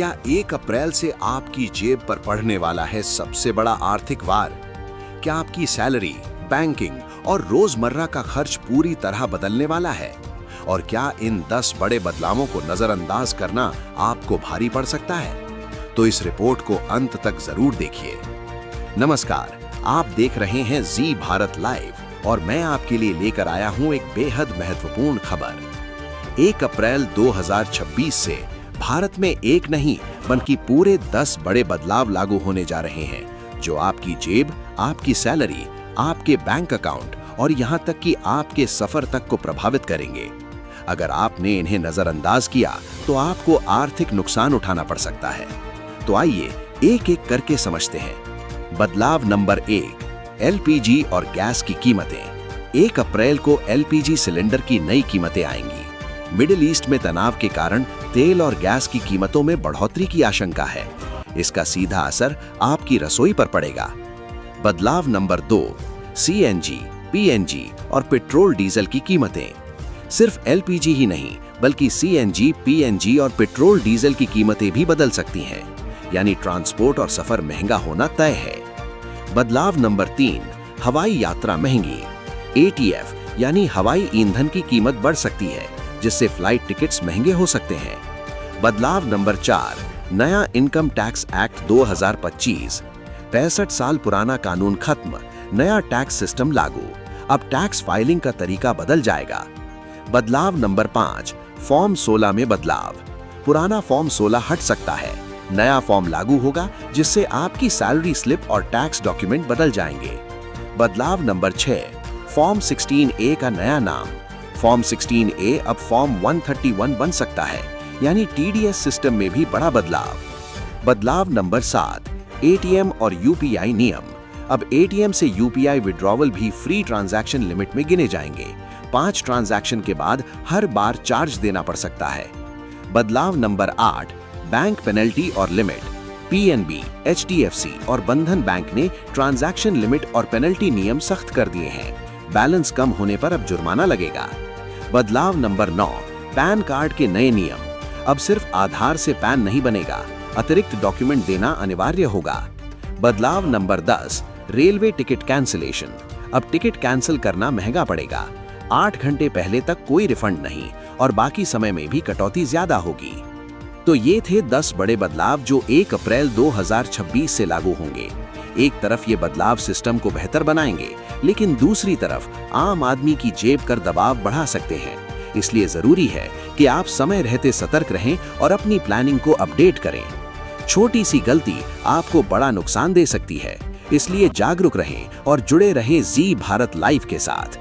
क्या 1 अप्रैल से आपकी जेब पर पड़ने वाला है सबसे बड़ा आर्थिक वार? क्या आपकी सैलरी, बैंकिंग और रोजमर्रा का खर्च पूरी तरह बदलने वाला है? और क्या इन 10 बड़े बदलावों को नजरअंदाज करना आपको भारी पड़ सकता है? तो इस रिपोर्ट को अंत तक जरूर देखिए। नमस्कार, आप देख रहे हैं जी भारत लाइव और मैं आपके लिए लेकर आया हूं एक बेहद महत्वपूर्ण खबर। 1 अप्रैल 2026 से भारत में एक नहीं बल्कि पूरे 10 बड़े बदलाव लागू होने जा रहे हैं जो आपकी जेब, आपकी सैलरी, आपके बैंक अकाउंट और यहां तक कि आपके सफर तक को प्रभावित करेंगे। अगर आपने इन्हें नजरअंदाज किया तो आपको आर्थिक नुकसान उठाना पड़ सकता है। तो आइए एक एक करके समझते हैं। बदलाव नंबर 1, एलपीजी और गैस की कीमतें। 1 अप्रैल को एलपीजी सिलेंडर की नई कीमतें आएंगी। मिडिल ईस्ट में तनाव के कारण तेल और गैस की कीमतों में बढ़ोतरी की आशंका है। इसका सीधा असर आपकी रसोई पर पड़ेगा। बदलाव नंबर 2, सीएनजी, पीएनजी और पेट्रोल डीजल की कीमतें। सिर्फ एलपीजी ही नहीं बल्कि सीएनजी, पीएनजी और पेट्रोल डीजल की कीमतें भी बदल सकती हैं, यानी ट्रांसपोर्ट और सफर महंगा होना तय है। बदलाव नंबर 3, हवाई यात्रा महंगी। एटीएफ यानी हवाई ईंधन की कीमत बढ़ सकती है, जिससे फ्लाइट टिकट्स महंगे हो सकते हैं। बदलाव नंबर 4, नया इनकम टैक्स एक्ट 2025। 65 साल पुराना कानून खत्म, नया टैक्स सिस्टम लागू। अब टैक्स फाइलिंग का तरीका बदल जाएगा। बदलाव नंबर 5, फॉर्म 16 में बदलाव। पुराना फॉर्म 16 हट सकता है, नया फॉर्म लागू होगा जिससे आपकी सैलरी स्लिप और टैक्स डॉक्यूमेंट बदल जाएंगे। बदलाव नंबर 6, फॉर्म 16A का नया नाम। फॉर्म 16A अब फॉर्म 131 बन सकता है, यानी टीडीएस सिस्टम में भी बड़ा बदलाव। बदलाव नंबर 7, एटीएम और यूपीआई नियम। अब एटीएम से यूपीआई विड्रॉवल भी फ्री ट्रांजैक्शन लिमिट में गिने जाएंगे। 5 ट्रांजैक्शन के बाद हर बार चार्ज देना पड़ सकता है। बदलाव नंबर 8, बैंक पेनल्टी और लिमिट। पीएनबी, एचडीएफसी और बंधन बैंक ने ट्रांजैक्शन लिमिट और पेनल्टी नियम सख्त कर दिए हैं। बैलेंस कम होने पर अब जुर्माना लगेगा। बदलाव नंबर 9, पैन कार्ड के नए नियम। अब सिर्फ आधार से पैन नहीं बनेगा, अतिरिक्त डॉक्यूमेंट देना अनिवार्य होगा। बदलाव नंबर 10, रेलवे टिकट कैंसिलेशन। अब टिकट कैंसिल करना महंगा पड़ेगा। 8 घंटे पहले तक कोई रिफंड नहीं और बाकी समय में भी कटौती ज्यादा होगी। तो ये थे 10 बड़े बदलाव जो 1 अप्रैल 2026 से लागू होंगे। एक तरफ ये बदलाव सिस्टम को बेहतर बनाएंगे, लेकिन दूसरी तरफ आम आदमी की जेब कर दबाव बढ़ा सकते हैं। इसलिए जरूरी है कि आप समय रहते सतर्क रहें और अपनी प्लानिंग को अपडेट करें। छोटी सी गलती आपको बड़ा नुकसान दे सकती है, इसलिए जागरूक रहें और जुड़े रहें जी भारत लाइव के साथ।